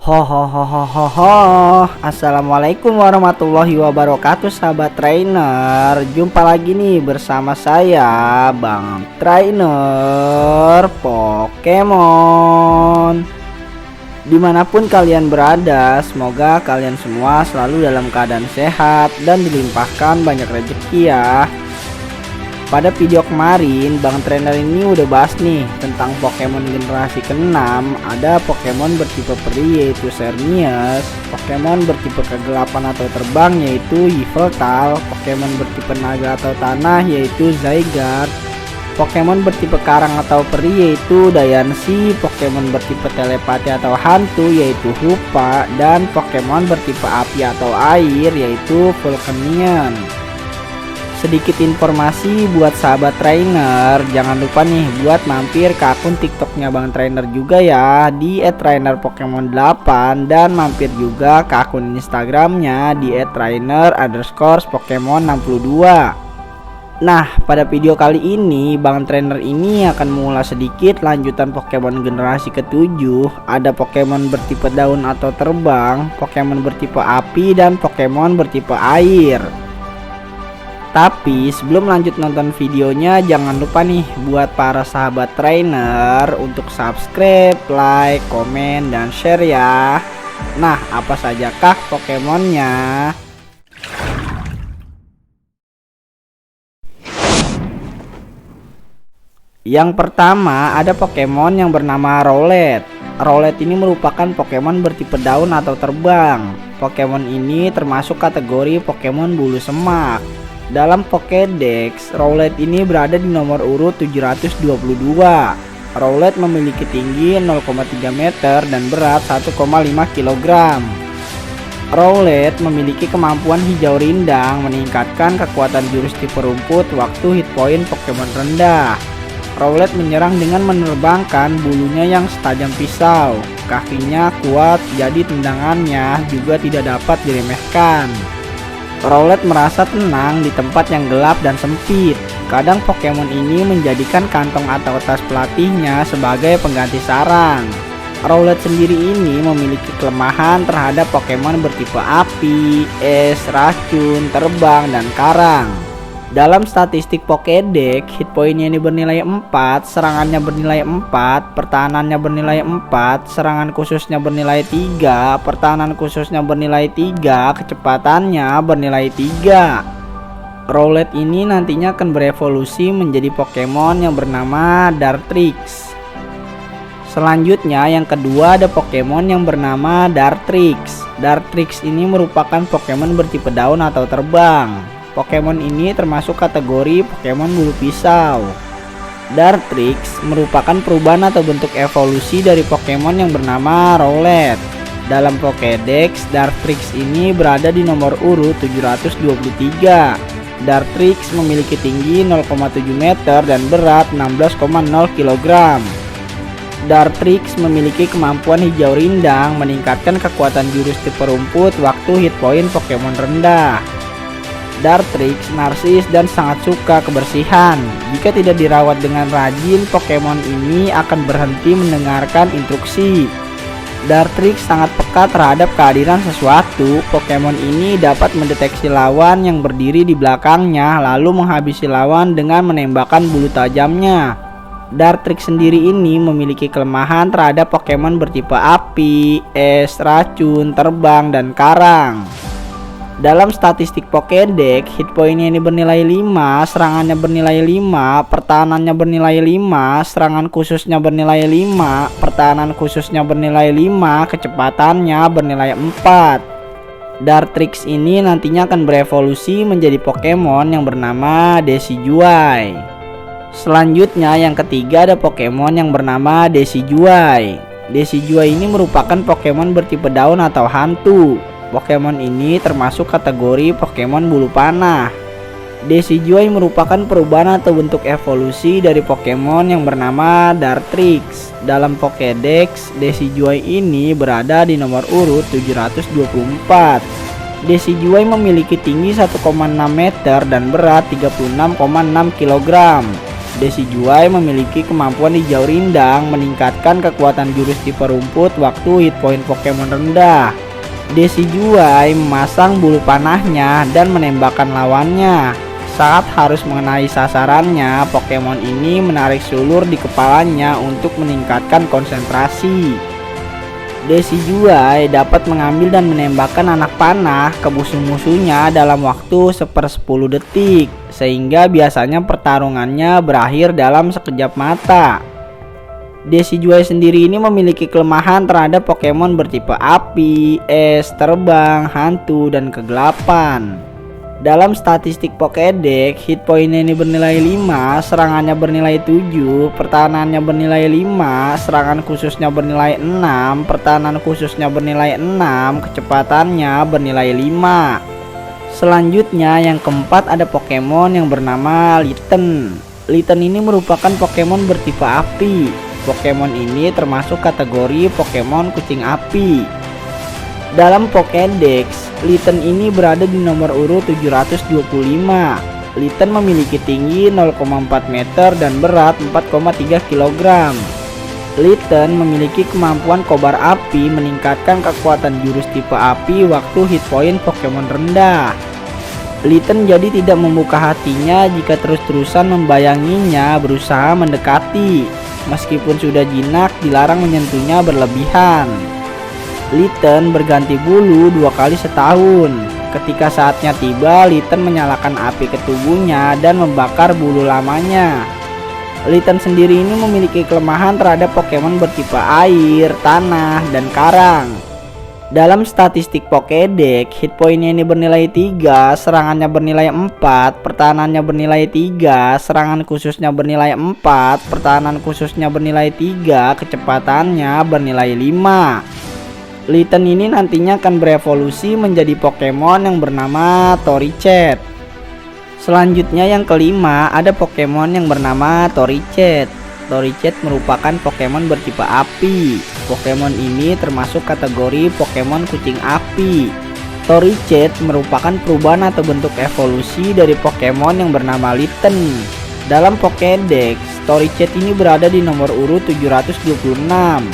Ho ho ho ho ho ho. Assalamualaikum warahmatullahi wabarakatuh sahabat trainer. Jumpa lagi nih bersama saya Bang Trainer Pokemon. Dimanapun kalian berada, semoga kalian semua selalu dalam keadaan sehat dan dilimpahkan banyak rezeki ya. Pada video kemarin Bang Trainer ini udah bahas nih tentang Pokemon generasi ke-6. Ada Pokemon bertipe peri yaitu Xerneas, Pokemon bertipe kegelapan atau terbang yaitu Yveltal, Pokemon bertipe naga atau tanah yaitu Zygarde, Pokemon bertipe karang atau peri yaitu Diancie, Pokemon bertipe telepati atau hantu yaitu Hoopa, dan Pokemon bertipe api atau air yaitu Volcanion. Sedikit informasi buat sahabat trainer, jangan lupa nih buat mampir ke akun TikToknya Bang Trainer juga ya di @trainerpokemon8, dan mampir juga ke akun Instagramnya di @trainer_pokemon62. Nah, pada video kali ini Bang Trainer ini akan mengulas sedikit lanjutan Pokemon generasi ke-7. Ada Pokemon bertipe daun atau terbang, Pokemon bertipe api, dan Pokemon bertipe air. Tapi sebelum lanjut nonton videonya, jangan lupa nih buat para sahabat trainer untuk subscribe, like, komen, dan share ya. Nah, apa sajakah Pokemonnya? Yang pertama ada Pokemon yang bernama Rowlet. Rowlet ini merupakan Pokemon bertipe daun atau terbang. Pokemon ini termasuk kategori Pokemon bulu semak. Dalam Pokédex, Rowlet ini berada di nomor urut 722. Rowlet memiliki tinggi 0,3 meter dan berat 1,5 kg. Rowlet memiliki kemampuan hijau rindang, meningkatkan kekuatan jurus tipe rumput waktu hit point Pokemon rendah. Rowlet menyerang dengan menerbangkan bulunya yang setajam pisau. Kakinya kuat, jadi tendangannya juga tidak dapat diremehkan. Rowlet merasa tenang di tempat yang gelap dan sempit. Kadang Pokemon ini menjadikan kantong atau tas pelatihnya sebagai pengganti sarang. Rowlet sendiri ini memiliki kelemahan terhadap Pokemon bertipe api, es, racun, terbang, dan karang. Dalam statistik Pokédex, hit pointnya ini bernilai 4, serangannya bernilai 4, pertahanannya bernilai 4, serangan khususnya bernilai 3, pertahanan khususnya bernilai 3, kecepatannya bernilai 3. Rowlet ini nantinya akan berevolusi menjadi Pokemon yang bernama Dartrix. Selanjutnya yang kedua ada Pokemon yang bernama Dartrix. Dartrix ini merupakan Pokemon bertipe daun atau terbang. Pokemon ini termasuk kategori Pokemon bulu pisau. Dartrix merupakan perubahan atau bentuk evolusi dari Pokemon yang bernama Rowlet. Dalam Pokédex, Dartrix ini berada di nomor urut 723. Dartrix memiliki tinggi 0,7 meter dan berat 16,0 kg. Dartrix memiliki kemampuan hijau rindang, meningkatkan kekuatan jurus tipe rumput waktu hit point Pokemon rendah. Dartrix narsis dan sangat suka kebersihan. Jika tidak dirawat dengan rajin, Pokemon ini akan berhenti mendengarkan instruksi. Dartrix sangat peka terhadap kehadiran sesuatu. Pokemon ini dapat mendeteksi lawan yang berdiri di belakangnya, lalu menghabisi lawan dengan menembakkan bulu tajamnya. Dartrix sendiri ini memiliki kelemahan terhadap Pokemon bertipe api, es, racun, terbang, dan karang. Dalam statistik Pokédex, hit pointnya ini bernilai 5, serangannya bernilai 5, pertahanannya bernilai 5, serangan khususnya bernilai 5, pertahanan khususnya bernilai 5, kecepatannya bernilai 4. Dartrix ini nantinya akan berevolusi menjadi Pokemon yang bernama Decidueye. Selanjutnya yang ketiga ada Pokemon yang bernama Decidueye. Decidueye ini merupakan Pokemon bertipe daun atau hantu. Pokemon ini termasuk kategori Pokemon bulu panah. Decidueye merupakan perubahan atau bentuk evolusi dari Pokemon yang bernama Dartrix. Dalam Pokédex, Decidueye ini berada di nomor urut 724. Decidueye memiliki tinggi 1,6 meter dan berat 36,6 kg. Decidueye memiliki kemampuan hijau rindang meningkatkan kekuatan jurus tipe rumput waktu hit point Pokemon rendah. Decidueye memasang bulu panahnya dan menembakkan lawannya. Saat harus mengenai sasarannya, Pokemon ini menarik sulur di kepalanya untuk meningkatkan konsentrasi. Decidueye dapat mengambil dan menembakkan anak panah ke musuh-musuhnya dalam waktu 1/10 detik, sehingga biasanya pertarungannya berakhir dalam sekejap mata. Decidueye sendiri ini memiliki kelemahan terhadap Pokemon bertipe api, es, terbang, hantu, dan kegelapan. Dalam statistik Pokédex, hit pointnya ini bernilai 5, serangannya bernilai 7, pertahanannya bernilai 5, serangan khususnya bernilai 6, pertahanan khususnya bernilai 6, kecepatannya bernilai 5. Selanjutnya yang keempat ada Pokemon yang bernama Litten. Litten ini merupakan Pokemon bertipe api. Pokemon ini termasuk kategori Pokemon kucing api. Dalam Pokédex, Litten ini berada di nomor urut 725. Litten memiliki tinggi 0,4 meter dan berat 4,3 kg. Litten memiliki kemampuan kobar api meningkatkan kekuatan jurus tipe api waktu hit point Pokemon rendah. Litten jadi tidak membuka hatinya jika terus-terusan membayanginya berusaha mendekati. Meskipun sudah jinak, dilarang menyentuhnya berlebihan. Litten berganti bulu 2 kali setahun. Ketika saatnya tiba, Litten menyalakan api ke tubuhnya dan membakar bulu lamanya. Litten sendiri ini memiliki kelemahan terhadap Pokemon bertipe air, tanah, dan karang. Dalam statistik Pokédex, hit pointnya ini bernilai 3, serangannya bernilai 4, pertahanannya bernilai 3, serangan khususnya bernilai 4, pertahanan khususnya bernilai 3, kecepatannya bernilai 5. Litten ini nantinya akan berevolusi menjadi Pokemon yang bernama Torrichet. Selanjutnya yang kelima ada Pokemon yang bernama Torrichet. Torrichet merupakan Pokemon bertipe api. Pokemon ini termasuk kategori Pokemon kucing api. Torrichet merupakan perubahan atau bentuk evolusi dari Pokemon yang bernama Litten. Dalam Pokédex, Torrichet ini berada di nomor urut 726.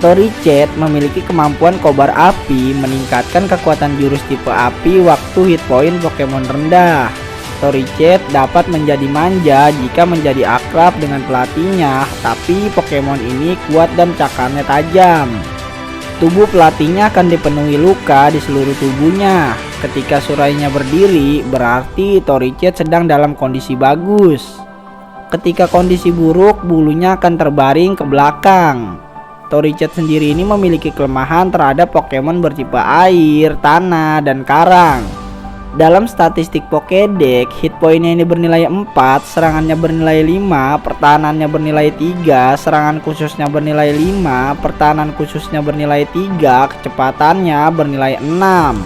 Torrichet memiliki kemampuan kobar api meningkatkan kekuatan jurus tipe api waktu hit point Pokemon rendah. Torrichet dapat menjadi manja jika menjadi akrab dengan pelatihnya, tapi Pokemon ini kuat dan cakarnya tajam. Tubuh pelatihnya akan dipenuhi luka di seluruh tubuhnya. Ketika surainya berdiri, berarti Torrichet sedang dalam kondisi bagus. Ketika kondisi buruk, bulunya akan terbaring ke belakang. Torrichet sendiri ini memiliki kelemahan terhadap Pokemon bertipe air, tanah, dan karang. Dalam statistik Pokédex, hit pointnya ini bernilai 4, serangannya bernilai 5, pertahanannya bernilai 3, serangan khususnya bernilai 5, pertahanan khususnya bernilai 3, kecepatannya bernilai 6.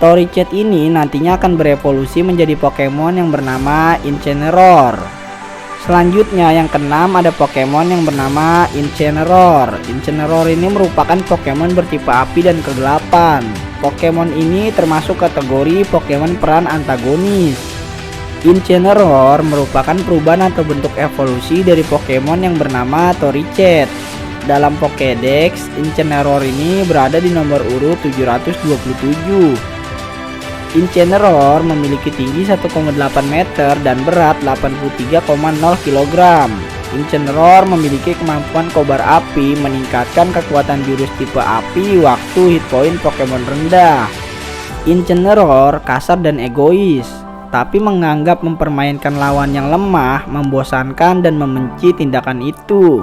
Torrichet ini nantinya akan berevolusi menjadi Pokemon yang bernama Incineroar. Selanjutnya yang keenam ada Pokemon yang bernama Incineroar. Incineroar ini merupakan Pokemon bertipe api dan kegelapan. Pokemon ini termasuk kategori Pokemon peran antagonis. Incineroar merupakan perubahan atau bentuk evolusi dari Pokemon yang bernama Torrichet. Dalam Pokédex, Incineroar ini berada di nomor urut 727. Incineroar memiliki tinggi 1,8 meter dan berat 83,0 kg. Incineroar memiliki kemampuan kobar api meningkatkan kekuatan jurus tipe api waktu hit point Pokemon rendah. Incineroar kasar dan egois, tapi menganggap mempermainkan lawan yang lemah, membosankan, dan membenci tindakan itu.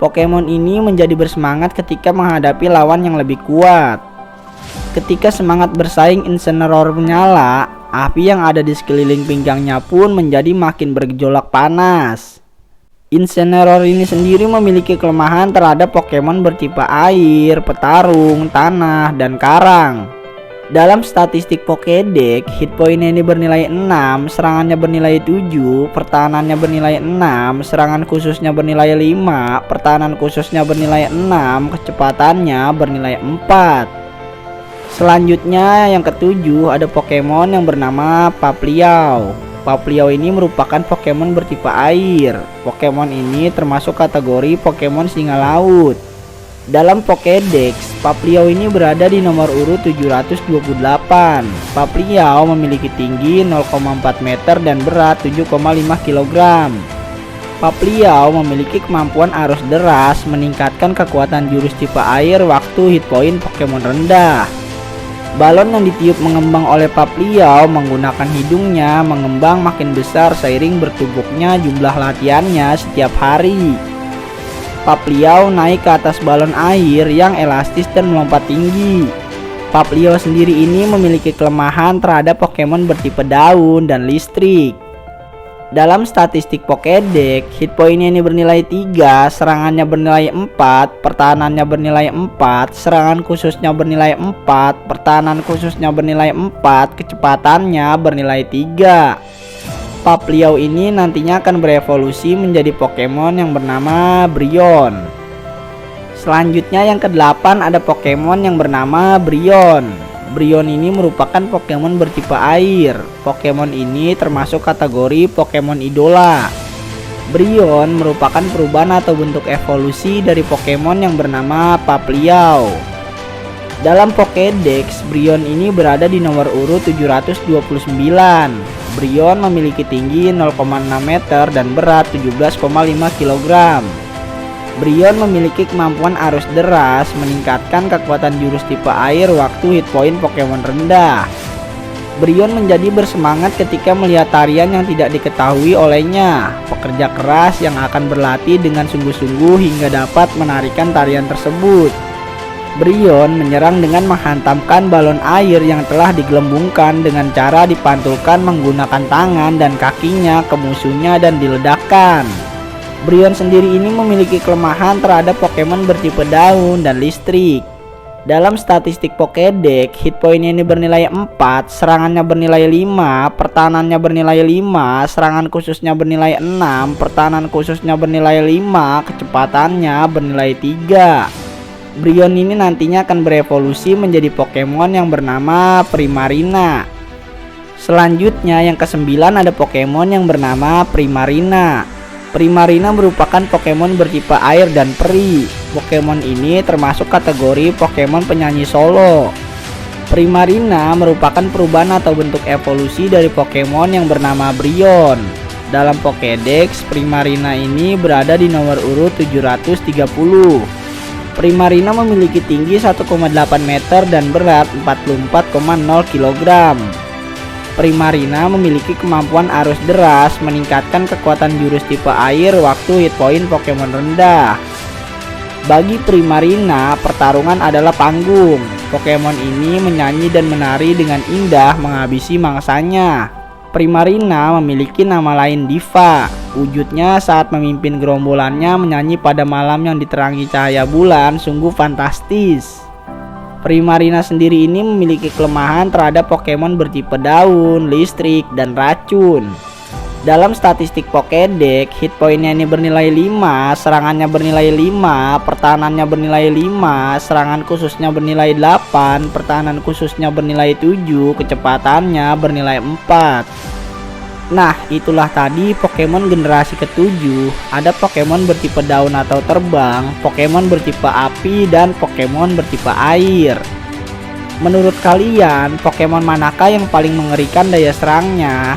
Pokemon ini menjadi bersemangat ketika menghadapi lawan yang lebih kuat. Ketika semangat bersaing Incineroar menyala, api yang ada di sekeliling pinggangnya pun menjadi makin bergejolak panas. Incineroar ini sendiri memiliki kelemahan terhadap Pokemon bertipe air, petarung, tanah, dan karang. Dalam statistik Pokédex, hit pointnya ini bernilai 6, serangannya bernilai 7, pertahanannya bernilai 6, serangan khususnya bernilai 5, pertahanan khususnya bernilai 6, kecepatannya bernilai 4. Selanjutnya yang ketujuh ada Pokemon yang bernama Papliau. Papliau ini merupakan Pokemon bertipe air. Pokemon ini termasuk kategori Pokemon singa laut. Dalam Pokédex, Papliau ini berada di nomor urut 728. Papliau memiliki tinggi 0,4 meter dan berat 7,5 kg. Papliau memiliki kemampuan arus deras, meningkatkan kekuatan jurus tipe air waktu hit point Pokemon rendah. Balon yang ditiup mengembang oleh Papliau menggunakan hidungnya mengembang makin besar seiring bertumbuknya jumlah latihannya setiap hari. Papliau naik ke atas balon air yang elastis dan melompat tinggi. Papliau sendiri ini memiliki kelemahan terhadap Pokemon bertipe daun dan listrik. Dalam statistik Pokédex, hit point-nya ini bernilai 3, serangannya bernilai 4, pertahanannya bernilai 4, serangan khususnya bernilai 4, pertahanan khususnya bernilai 4, kecepatannya bernilai 3. Papliau ini nantinya akan berevolusi menjadi Pokemon yang bernama Brionne. Selanjutnya yang ke-8 ada Pokemon yang bernama Brionne. Brionne ini merupakan Pokemon bertipe air. Pokemon ini termasuk kategori Pokemon idola. Brionne merupakan perubahan atau bentuk evolusi dari Pokemon yang bernama Papliau. Dalam Pokédex, Brionne ini berada di nomor urut 729. Brionne memiliki tinggi 0,6 meter dan berat 17,5 kg. Brionne memiliki kemampuan arus deras, meningkatkan kekuatan jurus tipe air waktu hit point Pokemon rendah. Brionne menjadi bersemangat ketika melihat tarian yang tidak diketahui olehnya. Pekerja keras yang akan berlatih dengan sungguh-sungguh hingga dapat menarikan tarian tersebut. Brionne menyerang dengan menghantamkan balon air yang telah digelembungkan dengan cara dipantulkan menggunakan tangan dan kakinya ke musuhnya dan diledakkan. Brionne sendiri ini memiliki kelemahan terhadap Pokemon bertipe daun dan listrik. Dalam statistik Pokédex, hit point-nya ini bernilai 4, serangannya bernilai 5, pertahanannya bernilai 5, serangan khususnya bernilai 6, pertahanan khususnya bernilai 5, kecepatannya bernilai 3. Brionne ini nantinya akan berevolusi menjadi Pokemon yang bernama Primarina. Selanjutnya yang ke-9 ada Pokemon yang bernama Primarina. Primarina merupakan Pokemon bertipe air dan peri. Pokemon ini termasuk kategori Pokemon penyanyi solo. Primarina merupakan perubahan atau bentuk evolusi dari Pokemon yang bernama Brionne. Dalam Pokédex, Primarina ini berada di nomor urut 730. Primarina memiliki tinggi 1,8 meter dan berat 44,0 kg. Primarina memiliki kemampuan arus deras, meningkatkan kekuatan jurus tipe air waktu hit point Pokemon rendah. Bagi Primarina, pertarungan adalah panggung. Pokemon ini menyanyi dan menari dengan indah menghabisi mangsanya. Primarina memiliki nama lain Diva. Wujudnya saat memimpin gerombolannya menyanyi pada malam yang diterangi cahaya bulan sungguh fantastis. Primarina sendiri ini memiliki kelemahan terhadap Pokemon bertipe daun, listrik, dan racun. Dalam statistik Pokédex, hit point-nya ini bernilai 5, serangannya bernilai 5, pertahanannya bernilai 5, serangan khususnya bernilai 8, pertahanan khususnya bernilai 7, kecepatannya bernilai 4. Nah, itulah tadi Pokemon generasi ke-7. Ada Pokemon bertipe daun atau terbang, Pokemon bertipe api, dan Pokemon bertipe air. Menurut kalian, Pokemon manakah yang paling mengerikan daya serangnya?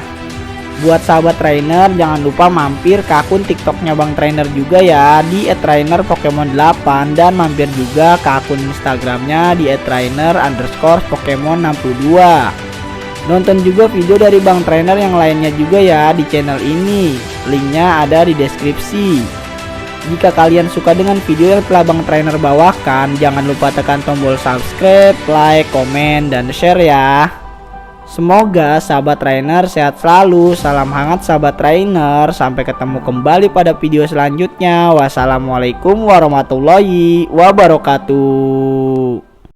Buat sahabat trainer, jangan lupa mampir ke akun TikToknya Bang Trainer juga ya, di @trainerpokemon8, dan mampir juga ke akun Instagramnya di @trainer_pokemon62. Nonton juga video dari Bang Trainer yang lainnya juga ya di channel ini. Linknya ada di deskripsi. Jika kalian suka dengan video yang telah Bang Trainer bawakan, jangan lupa tekan tombol subscribe, like, komen, dan share ya. Semoga sahabat trainer sehat selalu. Salam hangat sahabat trainer. Sampai ketemu kembali pada video selanjutnya. Wassalamualaikum warahmatullahi wabarakatuh.